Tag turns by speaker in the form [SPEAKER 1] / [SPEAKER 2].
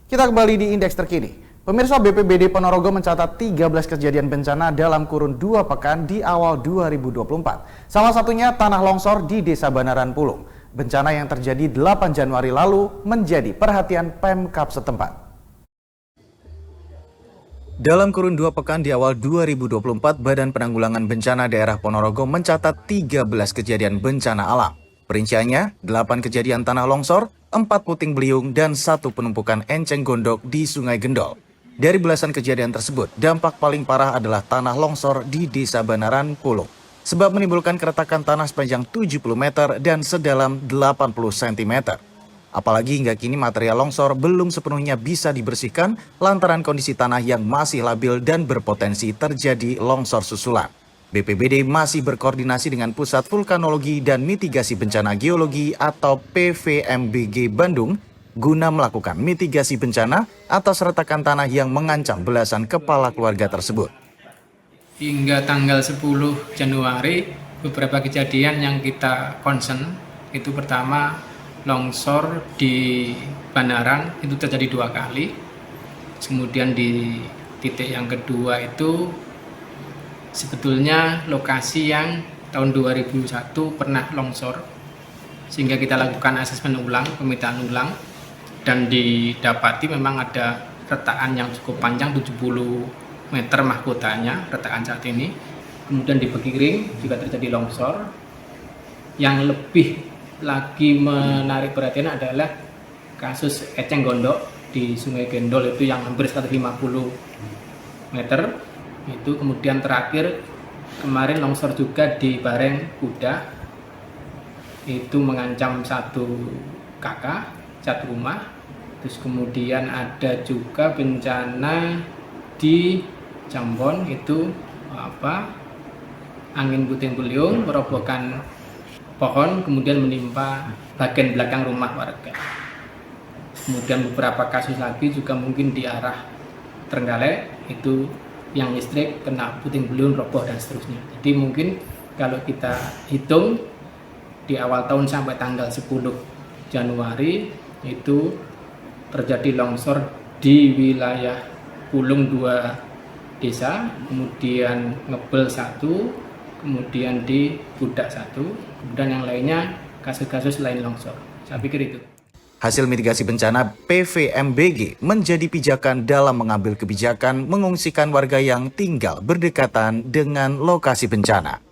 [SPEAKER 1] Kita kembali di Indeks Terkini. Pemirsa, BPBD Ponorogo mencatat 13 kejadian bencana dalam kurun 2 pekan di awal 2024. Salah satunya tanah longsor di Desa Banaran Pulung. Bencana yang terjadi 8 Januari lalu menjadi perhatian Pemkab setempat. Dalam kurun 2 pekan di awal 2024, Badan Penanggulangan Bencana Daerah Ponorogo mencatat 13 kejadian bencana alam. Perinciannya, 8 kejadian tanah longsor, 4 puting beliung, dan 1 penumpukan enceng gondok di Sungai Gendol. Dari belasan kejadian tersebut, dampak paling parah adalah tanah longsor di Desa Banaran Pulung, sebab menimbulkan keretakan tanah sepanjang 70 meter dan sedalam 80 cm. Apalagi hingga kini material longsor belum sepenuhnya bisa dibersihkan lantaran kondisi tanah yang masih labil dan berpotensi terjadi longsor susulan. BPBD masih berkoordinasi dengan Pusat Vulkanologi dan Mitigasi Bencana Geologi atau PVMBG Bandung guna melakukan mitigasi bencana atas retakan tanah yang mengancam belasan kepala keluarga tersebut.
[SPEAKER 2] Hingga tanggal 10 Januari, beberapa kejadian yang kita concern, itu pertama longsor di Banaran itu terjadi 2 kali. Kemudian di titik yang kedua itu sebetulnya lokasi yang tahun 2001 pernah longsor, sehingga kita lakukan asesmen ulang, pemetaan ulang, dan didapati memang ada retakan yang cukup panjang 70 meter mahkotanya, retakan saat ini. Kemudian di Bekiring juga terjadi longsor. Yang lebih lagi menarik perhatian adalah kasus eceng gondok di Sungai Gendol itu yang hampir 150 meter. Itu kemudian terakhir kemarin longsor juga di Bareng Kuda, itu mengancam 1 kakak, 1 rumah. Terus kemudian ada juga bencana di Jambon, itu angin puting beliung merobohkan pohon kemudian menimpa bagian belakang rumah warga. Kemudian beberapa kasus lagi juga mungkin di arah Trenggalek, itu yang listrik kena puting beliung roboh dan seterusnya. Jadi mungkin kalau kita hitung di awal tahun sampai tanggal 10 Januari itu terjadi longsor di wilayah Pulung 2 desa, kemudian Ngebel 1, kemudian di Budak 1, kemudian yang lainnya kasus-kasus lain longsor. Saya pikir itu.
[SPEAKER 1] Hasil mitigasi bencana PVMBG menjadi pijakan dalam mengambil kebijakan mengungsikan warga yang tinggal berdekatan dengan lokasi bencana.